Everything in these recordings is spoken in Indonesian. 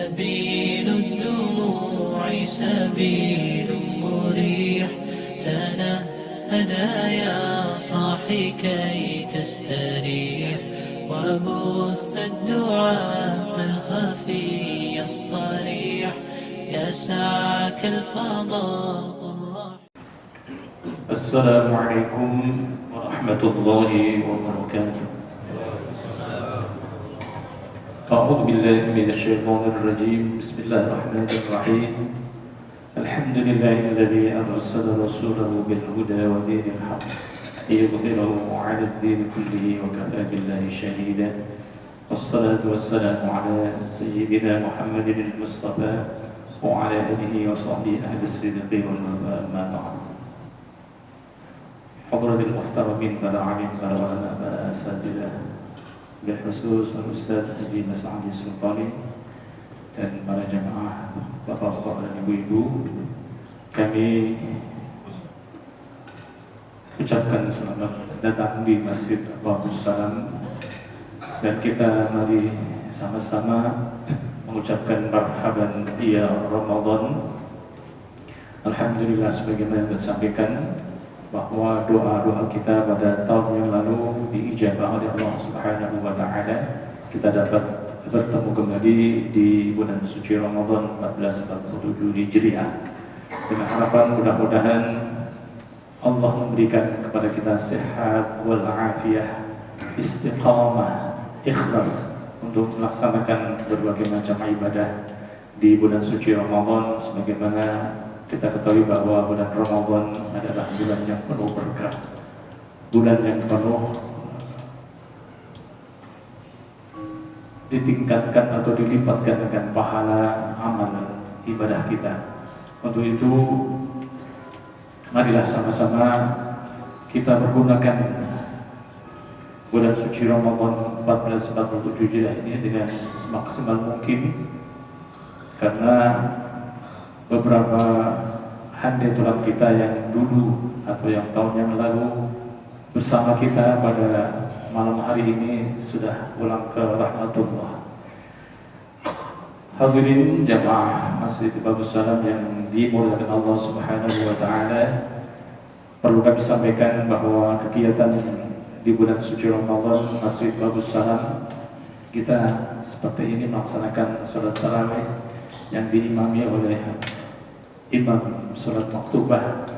سبيل الدموع سبيل مريح تنهدى يا صاحي كي تستريح وبث الدعاء الخفي الصريح يسعك الفضاء الرحيم. السلام عليكم ورحمة الله وبركاته. أعوذ بالله من الشيطان الرجيم. بسم الله الرحمن الرحيم. الحمد لله الذي أرسل رسوله بالهدى ودين الحق ليظهره على الدين كله وكفى بالله شهيدا. والصلاة والسلام على سيدنا محمد المصطفى وعلى آله وصحبه أهل الصدق والوفاء. أما بعد. حضرة المحترمين para alim, para ulama, para asatidzah, berkhusus Ustaz Haji Mas Ali Sultani dan para jamaah bapak-bapak dan ibu-ibu, kami ucapkan selamat datang di Masjid Babus Salam, dan kita mari sama-sama mengucapkan marhaban ya Ramadan. Alhamdulillah, sebagaimana yang disampaikan bahwa doa-doa kita pada tahun yang lalu diijabah oleh Allah Subhanahu wa taala. Kita dapat bertemu kembali di bulan suci Ramadan 1447 Hijriah. Dengan harapan mudah-mudahan Allah memberikan kepada kita sehat wal afiyah, istiqamah, ikhlas untuk melaksanakan berbagai macam ibadah di bulan suci Ramadan, sebagaimana kita ketahui bahwa bulan Ramadan adalah bulan yang penuh berkah, bulan yang penuh ditingkatkan atau dilipatkan dengan pahala amal ibadah kita. Untuk itu, marilah sama-sama kita menggunakan bulan suci Ramadan 1447 Hijriah ini dengan semaksimal mungkin, karena beberapa handai-tulang kita yang dulu atau yang tahun yang lalu bersama kita pada malam hari ini sudah pulang ke rahmatullah. Hadirin jamaah Masjid Babus Salam yang dimuliakan Allah Subhanahu wa taala, perlu kami sampaikan bahwa kegiatan di bulan suci Ramadan Masjid Babus Salam kita seperti ini melaksanakan sholat tarawih yang diimami oleh imam sholat maktubah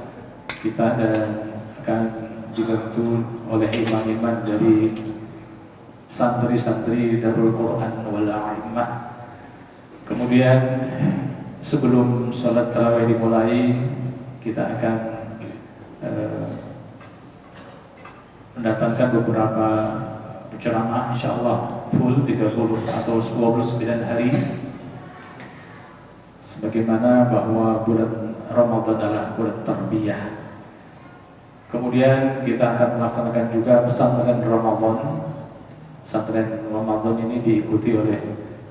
kita, dan akan dibantu oleh imam-imam dari santri-santri Darul Quran wal A'immah. Kemudian sebelum sholat tarawih dimulai, kita akan mendatangkan beberapa penceramah, insyaallah full 30 atau 29 hari, sebagaimana bahwa bulan Ramadan adalah bulan tarbiyah. Kemudian kita akan melaksanakan juga pesantren Ramadan. Pesantren Ramadan ini diikuti oleh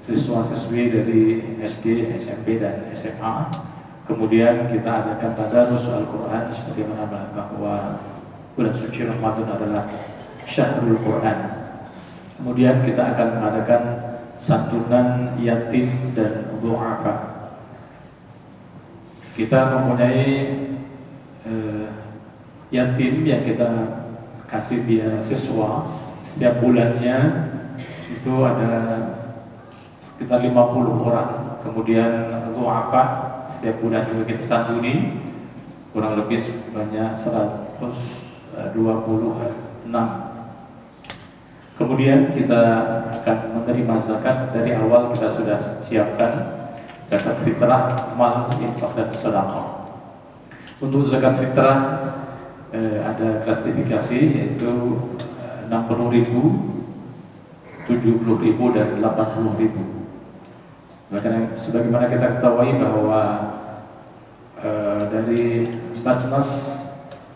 siswa-siswi dari SD, SMP, dan SMA. Kemudian kita adakan tadarus Al-Quran, sebagaimana bahwa bulan suci Ramadan adalah Syahrul Quran. Kemudian kita akan mengadakan santunan yatim dan du'afa. Kita mempunyai yatim yang kita kasih beasiswa setiap bulannya, itu ada sekitar 50 orang. Kemudian du'afa setiap bulan juga kita santuni kurang lebih sebanyak 126. Kemudian kita akan menerima zakat. Dari awal kita sudah siapkan zakat fitrah, mal, infak, dan sedekah. Untuk zakat fitrah ada klasifikasi, yaitu 60.000, 70.000, dan 80.000. Sebagaimana kita ketahui bahwa dari Basnas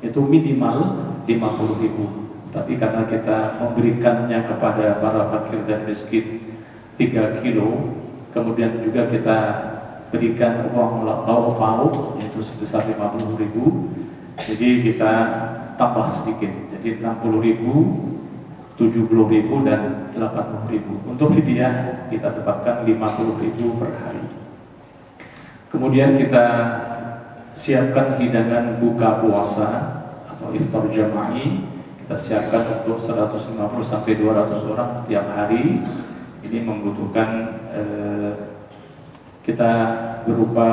itu minimal 50.000, tapi karena kita memberikannya kepada para fakir dan miskin 3 kilo, kemudian juga kita berikan uang lauk pauk yaitu sebesar 50.000, jadi kita tambah sedikit, jadi 60.000 70.000 dan 80.000. Untuk fidyah kita tetapkan 50.000 per hari. Kemudian kita siapkan hidangan buka puasa atau iftar jama'i. Kita siapkan untuk 150 sampai 200 orang tiap hari. Ini membutuhkan kita berupa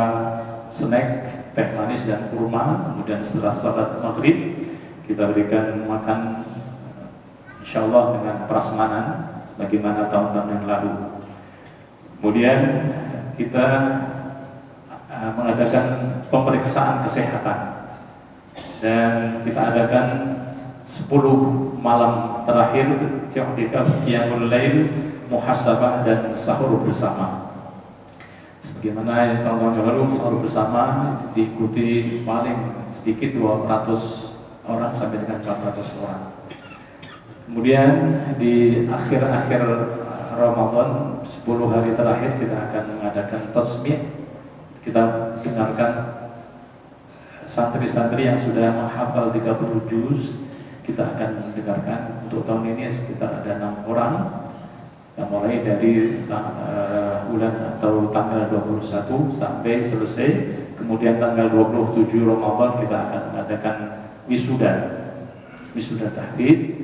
snack, teh manis dan kurma. Kemudian setelah salat maghrib kita berikan makan, insya Allah dengan prasmanan sebagaimana tahun-tahun yang lalu. Kemudian kita mengadakan pemeriksaan kesehatan dan kita adakan 10 malam terakhir i'tikaf qiyamul lail, muhasabah dan sahur bersama. Sebagaimana tahun-tahun yang lalu sahur bersama diikuti paling sedikit 200 orang sampai dengan 400 orang. Kemudian di akhir-akhir Ramadan 10 hari terakhir kita akan mengadakan tasmi'. Kita dengarkan santri-santri yang sudah menghafal 30 juz, kita akan dengarkan. Untuk tahun ini sekitar ada 6 orang yang mulai dari bulan atau tanggal 21 sampai selesai. Kemudian tanggal 27 Ramadan kita akan mengadakan wisuda tahfidz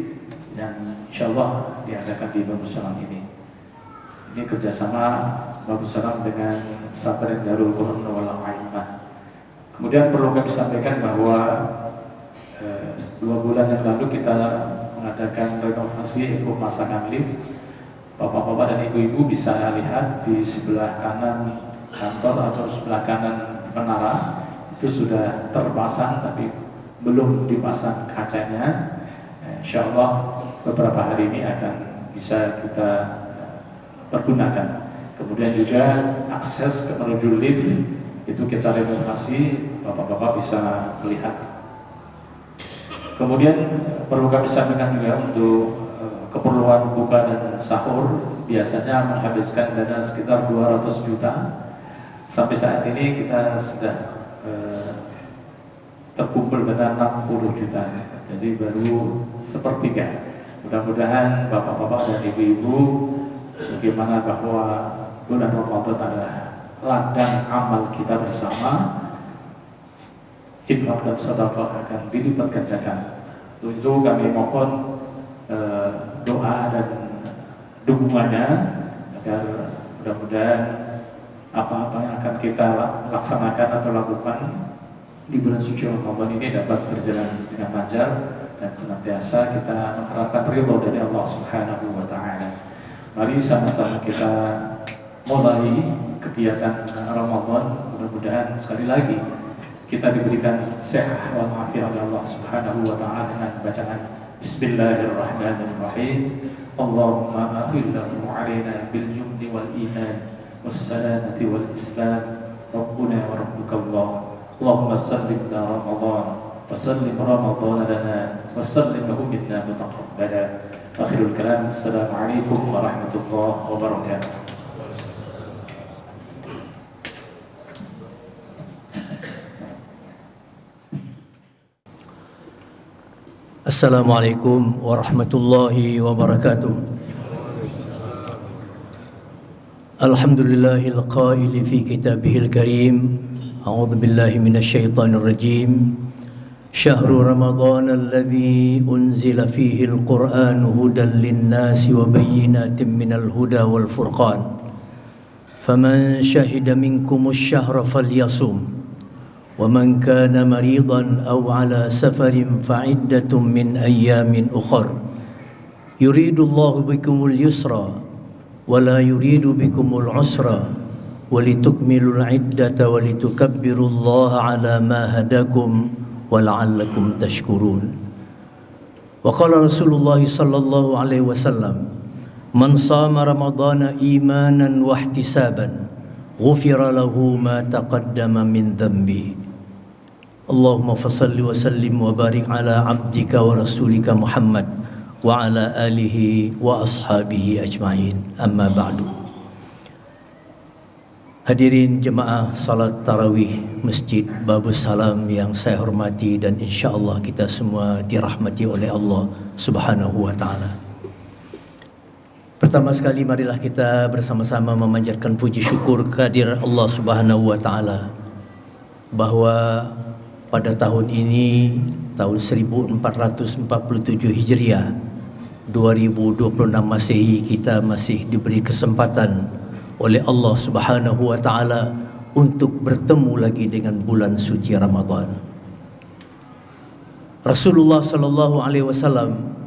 yang insyaallah diadakan di Bagus Salam ini. Ini kerjasama Bagus Salam dengan pesantren Darul Qur'an wal Aimah. Kemudian perlu kami sampaikan bahwa 2 bulan yang lalu kita mengadakan renovasi pemasangan lift. Bapak-bapak dan ibu-ibu bisa lihat di sebelah kanan kantor atau sebelah kanan menara itu sudah terpasang tapi belum dipasang kacanya. Insya Allah beberapa hari ini akan bisa kita pergunakan. Kemudian juga akses ke menuju lift itu kita renovasi, bapak-bapak bisa melihat. Kemudian perlu kami sampaikan juga untuk keperluan buka dan sahur biasanya menghabiskan dana sekitar 200 juta. Sampai saat ini kita sudah terkumpul dana 60 juta. Jadi baru sepertiga. Mudah-mudahan bapak-bapak dan ibu-ibu sebagaimana bahwa bulan Ramadan adalah ladang amal kita bersama, infak dan sedekah akan dilipat gandakan. Untuk itu kami mohon doa dan dukungannya agar mudah-mudahan apa-apa yang akan kita laksanakan atau lakukan di bulan suci Ramadan ini dapat berjalan dengan lancar dan senantiasa kita mengharapkan ridho dari Allah Subhanahu wa taala. Mari sama-sama kita mulai kegiatan Ramadan. Mudah-mudahan sekali lagi kita diberikan sehat wal afiat oleh Allah Subhanahu wa taala dengan bacaan Bismillahirrahmanirrahim. Allahumma ahillahu alaina bil yumni wal iman was salamati wal islam. Rabbuna wa rabbukallah. Allahumma sallimna Ramadan wa sallim Ramadan lana wa sallimhu minna mutaqabbala. Akhirul kalam, assalamualaikum warahmatullahi wabarakatuh. Assalamualaikum warahmatullahi wabarakatuh. Alhamdulillahil qaili fi kitabihil karim. A'udzu billahi minasyaitonir rajim. Syahrul Ramadan alladzi unzila fihi al-Qur'an hudan lin-nasi wa bayyinatin minal huda wal furqan. Faman syahida minkumus syahra falyasum. ومن كان مريضا أو على سفر فعدة من أيام أخر يريد الله بكم اليسر ولا يريد بكم العسر ولتكملوا العدة ولتكبروا الله على ما هداكم ولعلكم تشكرون. وقال رسول الله صلى الله عليه وسلم من صام رمضان إيمانا واحتسابا غفر له ما تقدم من ذنبه. Allahumma fassalli wa sallim wa barik ala abdika wa rasulika Muhammad wa ala alihi wa ashabihi ajma'in. Amma ba'du. Hadirin jemaah salat tarawih Masjid Babus Salam yang saya hormati dan insyaallah kita semua dirahmati oleh Allah Subhanahu wa taala. Pertama sekali marilah kita bersama-sama memanjatkan puji syukur kehadiran Allah Subhanahu wa taala bahwa pada tahun ini, tahun 1447 Hijriah 2026 Masehi, kita masih diberi kesempatan oleh Allah Subhanahu wa taala untuk bertemu lagi dengan bulan suci Ramadan. Rasulullah sallallahu alaihi wasallam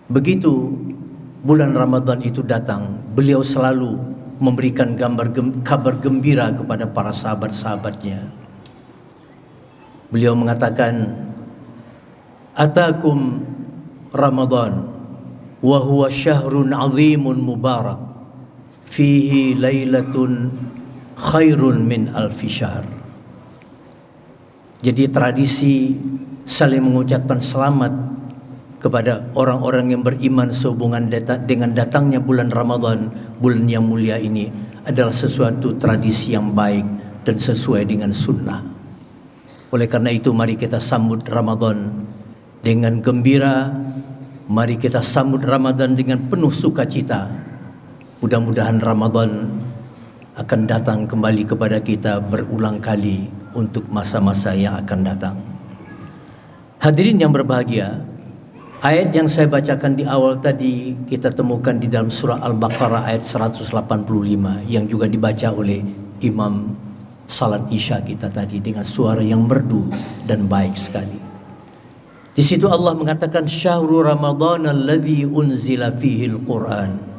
begitu bulan Ramadan itu datang, beliau selalu memberikan kabar gembira kepada para sahabat-sahabatnya. Beliau mengatakan, "Atakum Ramadan wa huwa syahrun 'azimun mubarak fihi lailatun khairun min alfi syahr." Jadi tradisi saling mengucapkan selamat kepada orang-orang yang beriman sehubungan dengan datangnya bulan Ramadan, bulan yang mulia ini adalah sesuatu tradisi yang baik dan sesuai dengan sunnah. Oleh karena itu mari kita sambut Ramadan dengan gembira, mari kita sambut Ramadan dengan penuh sukacita. Mudah-mudahan Ramadan akan datang kembali kepada kita berulang kali untuk masa-masa yang akan datang. Hadirin yang berbahagia, ayat yang saya bacakan di awal tadi kita temukan di dalam surah Al-Baqarah ayat 185 yang juga dibaca oleh Imam Salat Isya kita tadi dengan suara yang merdu dan baik sekali. Di situ Allah mengatakan syahrul Ramadan alladzi unzila fihi al-Qur'an.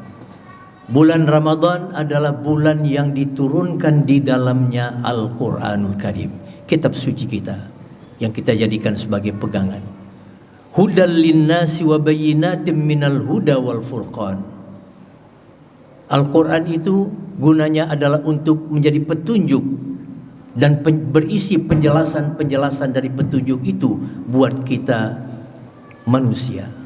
Bulan Ramadan adalah bulan yang diturunkan di dalamnya Al-Qur'anul Karim, kitab suci kita yang kita jadikan sebagai pegangan. Hudal linnasi wa bayyinatin minal huda wal furqan. Al-Quran itu gunanya adalah untuk menjadi petunjuk dan berisi penjelasan-penjelasan dari petunjuk itu buat kita manusia.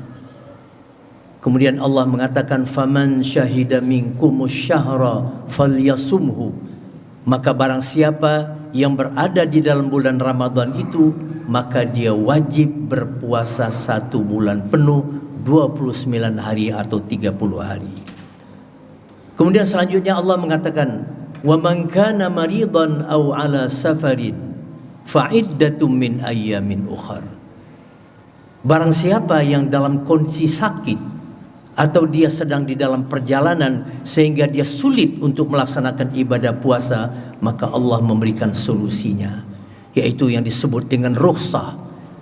Kemudian Allah mengatakan faman syahida minkumus syahra falyasumhu. Maka barang siapa yang berada di dalam bulan Ramadan itu, maka dia wajib berpuasa 1 bulan penuh, 29 hari atau 30 hari. Kemudian selanjutnya Allah mengatakan wa man kana maridan aw ala safarin fa iddatum min ayyamin ukhar. Barang siapa yang dalam kondisi sakit atau dia sedang di dalam perjalanan sehingga dia sulit untuk melaksanakan ibadah puasa, maka Allah memberikan solusinya, yaitu yang disebut dengan rukhsah.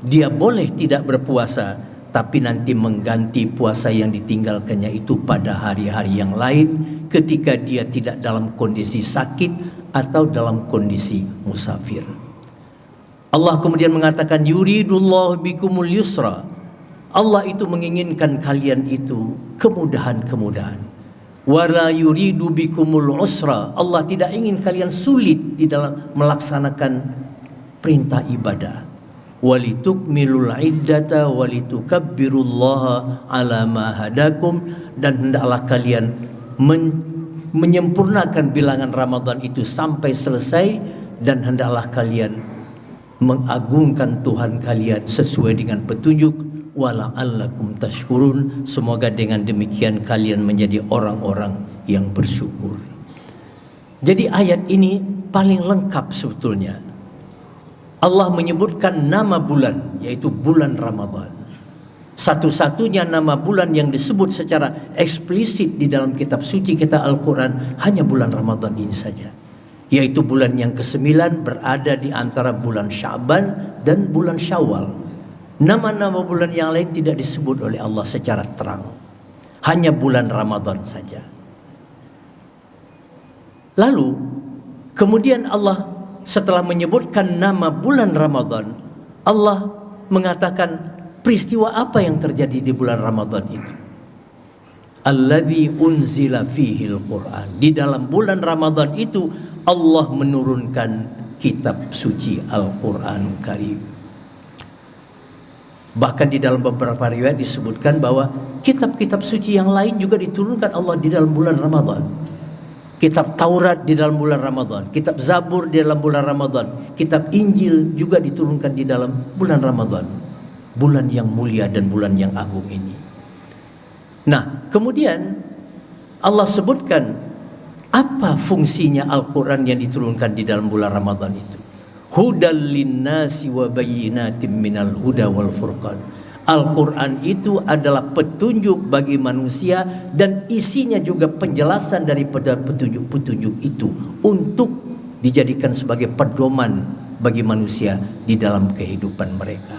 Dia boleh tidak berpuasa, tapi nanti mengganti puasa yang ditinggalkannya itu pada hari-hari yang lain ketika dia tidak dalam kondisi sakit atau dalam kondisi musafir. Allah kemudian mengatakan yuridullahu bikumul yusra. Allah itu menginginkan kalian itu kemudahan-kemudahan. Wala yuridu bikumul usra. Allah tidak ingin kalian sulit di dalam melaksanakan perintah ibadah. Walitukmilul iddata walitukabbirullaha ala ma hadakum, dan hendaklah kalian menyempurnakan bilangan Ramadan itu sampai selesai, dan hendaklah kalian mengagungkan Tuhan kalian sesuai dengan petunjuk. Wala'allakum tashkurun. Semoga dengan demikian kalian menjadi orang-orang yang bersyukur. Jadi ayat ini paling lengkap sebetulnya. Allah menyebutkan nama bulan, yaitu bulan Ramadan. Satu-satunya nama bulan yang disebut secara eksplisit di dalam kitab suci kita Al-Quran hanya bulan Ramadan ini saja, yaitu bulan yang ke-9 berada di antara bulan Sya'ban dan bulan Syawal. Nama-nama bulan yang lain tidak disebut oleh Allah secara terang, hanya bulan Ramadan saja. Lalu kemudian Allah setelah menyebutkan nama bulan Ramadan, Allah mengatakan peristiwa apa yang terjadi di bulan Ramadan itu. Alladzi unzila fihil Qur'an. Di dalam bulan Ramadan itu Allah menurunkan kitab suci Al-Qur'anul Karim. Bahkan di dalam beberapa riwayat disebutkan bahwa kitab-kitab suci yang lain juga diturunkan Allah di dalam bulan Ramadan. Kitab Taurat di dalam bulan Ramadan, kitab Zabur di dalam bulan Ramadan, kitab Injil juga diturunkan di dalam bulan Ramadan. Bulan yang mulia dan bulan yang agung ini. Nah, kemudian Allah sebutkan apa fungsinya Al-Quran yang diturunkan di dalam bulan Ramadan itu. Hudal linnasi wa bayyinatin minal huda wal furqan. Al-Quran itu adalah petunjuk bagi manusia dan isinya juga penjelasan daripada petunjuk-petunjuk itu untuk dijadikan sebagai pedoman bagi manusia di dalam kehidupan mereka.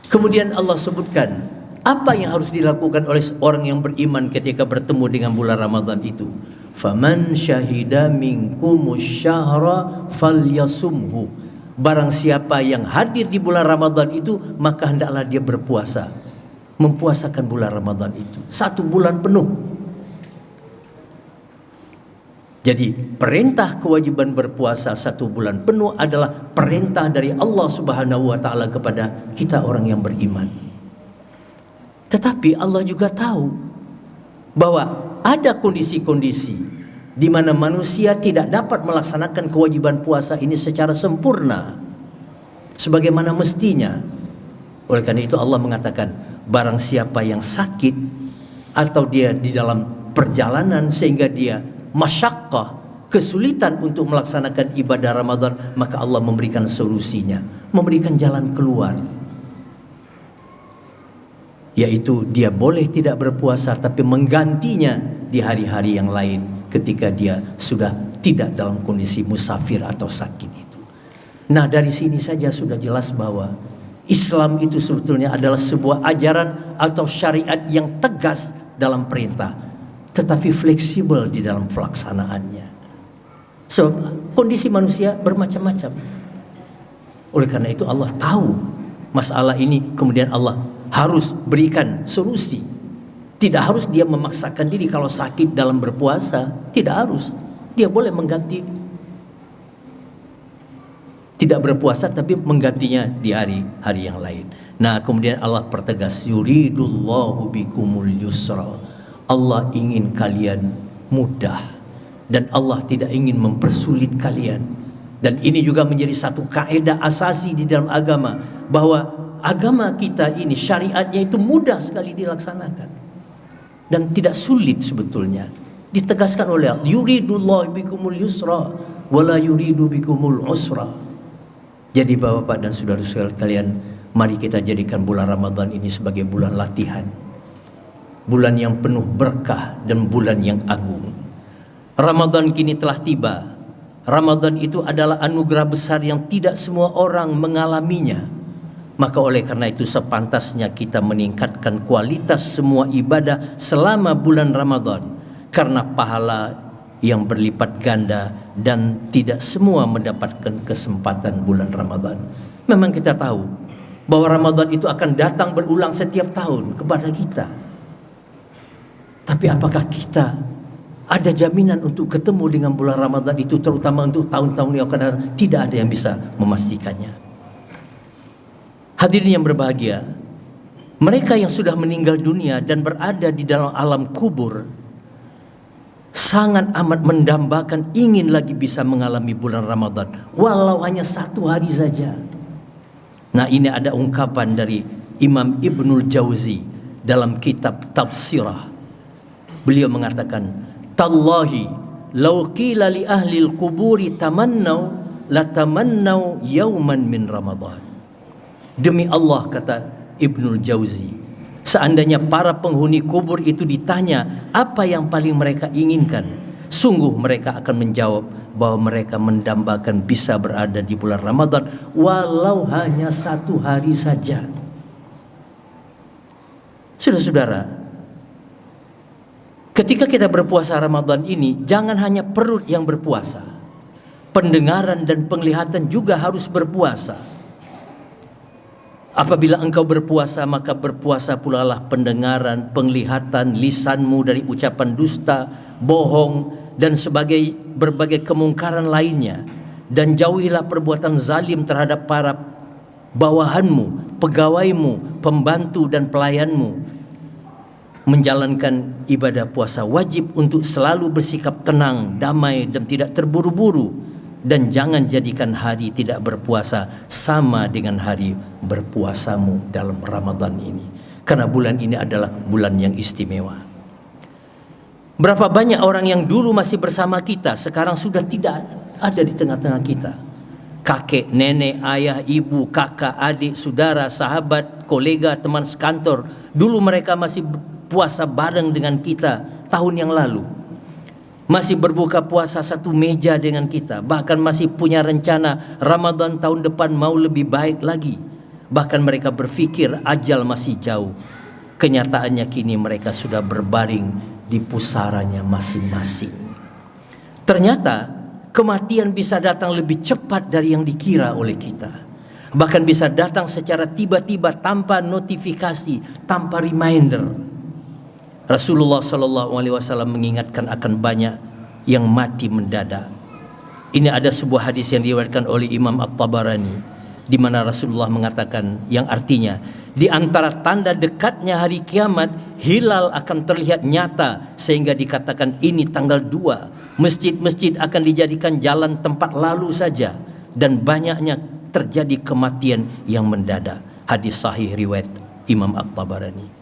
Kemudian Allah sebutkan apa yang harus dilakukan oleh orang yang beriman ketika bertemu dengan bulan Ramadan itu. Faman syahida minkumus syahra falyasumhu. Barang siapa yang hadir di bulan Ramadan itu, maka hendaklah dia berpuasa, mempuasakan bulan Ramadan itu 1 bulan penuh. Jadi perintah kewajiban berpuasa 1 bulan penuh adalah perintah dari Allah Subhanahu wa ta'ala kepada kita orang yang beriman. Tetapi Allah juga tahu bahwa ada kondisi-kondisi di mana manusia tidak dapat melaksanakan kewajiban puasa ini secara sempurna sebagaimana mestinya. Oleh karena itu Allah mengatakan, barang siapa yang sakit atau dia di dalam perjalanan sehingga dia masyaqqah, kesulitan untuk melaksanakan ibadah Ramadan, maka Allah memberikan solusinya, memberikan jalan keluar, yaitu dia boleh tidak berpuasa tapi menggantinya di hari-hari yang lain ketika dia sudah tidak dalam kondisi musafir atau sakit itu. Nah, dari sini saja sudah jelas bahwa Islam itu sebetulnya adalah sebuah ajaran atau syariat yang tegas dalam perintah, tetapi fleksibel di dalam pelaksanaannya. So, kondisi manusia bermacam-macam. Oleh karena itu Allah tahu masalah ini, kemudian Allah harus berikan solusi. Tidak harus dia memaksakan diri kalau sakit dalam berpuasa, tidak harus. Dia boleh mengganti tidak berpuasa tapi menggantinya di hari-hari yang lain. Nah, kemudian Allah pertegas, yuridullahu bikumul yusra. Allah ingin kalian mudah dan Allah tidak ingin mempersulit kalian. Dan ini juga menjadi satu kaidah asasi di dalam agama, bahwa agama kita ini syariatnya itu mudah sekali dilaksanakan dan tidak sulit sebetulnya. Ditegaskan oleh Allah, yuridullahu bikumul yusra wala yuridu bikumul usra. Jadi Bapak dan saudara-saudara kalian, mari kita jadikan bulan Ramadan ini sebagai bulan latihan, bulan yang penuh berkah dan bulan yang agung. Ramadan kini telah tiba. Ramadan itu adalah anugerah besar yang tidak semua orang mengalaminya. Maka oleh karena itu sepantasnya kita meningkatkan kualitas semua ibadah selama bulan Ramadan, karena pahala yang berlipat ganda dan tidak semua mendapatkan kesempatan bulan Ramadan. Memang kita tahu bahwa Ramadan itu akan datang berulang setiap tahun kepada kita. Tapi apakah kita ada jaminan untuk ketemu dengan bulan Ramadan itu, terutama untuk tahun-tahun yang akan datang? Tidak ada yang bisa memastikannya. Hadirin yang berbahagia, mereka yang sudah meninggal dunia dan berada di dalam alam kubur sangat amat mendambakan ingin lagi bisa mengalami bulan Ramadan, walau hanya 1 hari saja. Nah, ini ada ungkapan dari Imam Ibnul Jauzi dalam kitab Tafsirah. Beliau mengatakan, tallahi law qila li ahli al-quburi tamannau latamannau yauman min Ramadan. Demi Allah, kata Ibnul Jauzi, seandainya para penghuni kubur itu ditanya apa yang paling mereka inginkan, sungguh mereka akan menjawab bahwa mereka mendambakan bisa berada di bulan Ramadan walau hanya 1 hari saja. Saudara-saudara, ketika kita berpuasa Ramadan ini, jangan hanya perut yang berpuasa, pendengaran dan penglihatan juga harus berpuasa. Apabila engkau berpuasa, maka berpuasa pula lah pendengaran, penglihatan, lisanmu dari ucapan dusta, bohong, dan berbagai kemungkaran lainnya. Dan jauhilah perbuatan zalim terhadap para bawahanmu, pegawaimu, pembantu dan pelayanmu. Menjalankan ibadah puasa wajib untuk selalu bersikap tenang, damai dan tidak terburu-buru. Dan jangan jadikan hari tidak berpuasa sama dengan hari berpuasamu dalam Ramadan ini. Karena bulan ini adalah bulan yang istimewa. Berapa banyak orang yang dulu masih bersama kita, sekarang sudah tidak ada di tengah-tengah kita. Kakek, nenek, ayah, ibu, kakak, adik, saudara, sahabat, kolega, teman sekantor. Dulu mereka masih puasa bareng dengan kita tahun yang lalu. Masih berbuka puasa satu meja dengan kita. Bahkan masih punya rencana Ramadan tahun depan mau lebih baik lagi. Bahkan mereka berpikir ajal masih jauh. Kenyataannya kini mereka sudah berbaring di pusaranya masing-masing. Ternyata kematian bisa datang lebih cepat dari yang dikira oleh kita. Bahkan bisa datang secara tiba-tiba tanpa notifikasi, tanpa reminder. Rasulullah SAW mengingatkan akan banyak yang mati mendadak. Ini ada sebuah hadis yang diriwayatkan oleh Imam At-Tabarani, di mana Rasulullah mengatakan yang artinya di antara tanda dekatnya hari kiamat, hilal akan terlihat nyata sehingga dikatakan ini tanggal 2. Masjid-masjid akan dijadikan jalan tempat lalu saja, dan banyaknya terjadi kematian yang mendadak. Hadis sahih riwayat Imam At-Tabarani.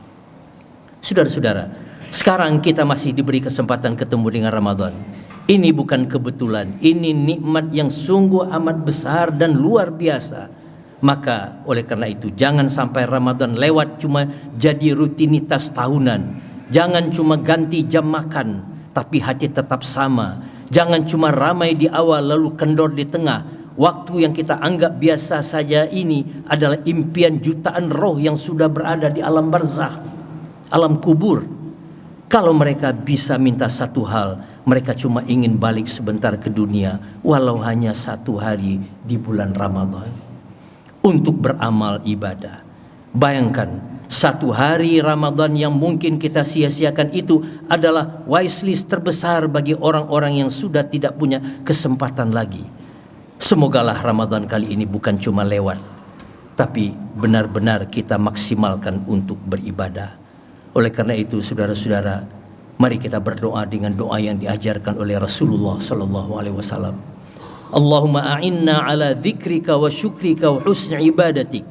Saudara-saudara, sekarang kita masih diberi kesempatan ketemu dengan Ramadan. Ini bukan kebetulan, ini nikmat yang sungguh amat besar dan luar biasa. Maka oleh karena itu jangan sampai Ramadan lewat cuma jadi rutinitas tahunan. Jangan cuma ganti jam makan, tapi hati tetap sama. Jangan cuma ramai di awal lalu kendor di tengah. Waktu yang kita anggap biasa saja ini adalah impian jutaan roh yang sudah berada di alam barzakh, alam kubur. Kalau mereka bisa minta satu hal, mereka cuma ingin balik sebentar ke dunia, walau hanya satu hari di bulan Ramadan, untuk beramal ibadah. Bayangkan, satu hari Ramadan yang mungkin kita sia-siakan itu adalah wishlist terbesar bagi orang-orang yang sudah tidak punya kesempatan lagi. Semogalah Ramadan kali ini bukan cuma lewat, tapi benar-benar kita maksimalkan untuk beribadah. Oleh karena itu, saudara-saudara, mari kita berdoa dengan doa yang diajarkan oleh Rasulullah SAW. Allahumma a'inna ala dzikrika wa syukrika wa husni ibadatik.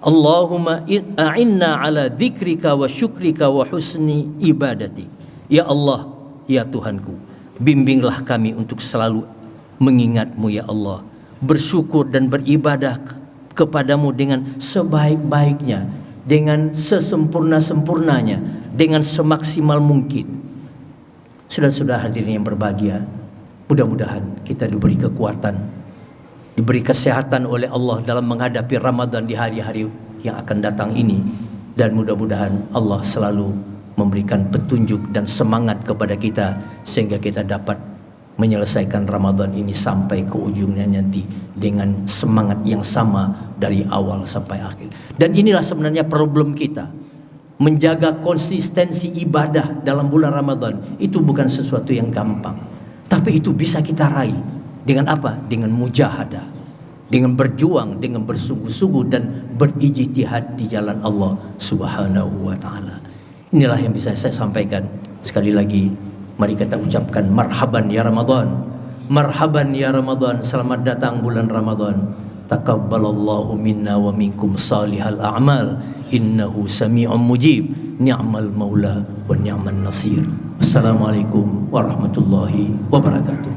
Allahumma a'inna ala dzikrika wa syukrika wa husni ibadatik. Ya Allah, ya Tuhanku, bimbinglah kami untuk selalu mengingat-Mu ya Allah, bersyukur dan beribadah kepadamu dengan sebaik-baiknya, dengan sesempurna-sempurnanya, dengan semaksimal mungkin. Saudara-saudara hadirin yang berbahagia, mudah-mudahan kita diberi kekuatan, diberi kesehatan oleh Allah dalam menghadapi Ramadan di hari-hari yang akan datang ini. Dan mudah-mudahan Allah selalu memberikan petunjuk dan semangat kepada kita sehingga kita dapat menyelesaikan Ramadan ini sampai ke ujungnya nanti dengan semangat yang sama dari awal sampai akhir. Dan inilah sebenarnya problem kita. Menjaga konsistensi ibadah dalam bulan Ramadan itu bukan sesuatu yang gampang. Tapi itu bisa kita raih dengan apa? Dengan mujahadah, dengan berjuang, dengan bersungguh-sungguh dan berijtihad di jalan Allah Subhanahu wa taala. Inilah yang bisa saya sampaikan. Sekali lagi, mari kita ucapkan marhaban ya Ramadan. Marhaban ya Ramadan, selamat datang bulan Ramadan. Taqabbalallahu minna wa minkum salihal a'mal. Innahu sami'un mujib. Ni'mal maula wa ni'man nasir. Assalamualaikum warahmatullahi wabarakatuh.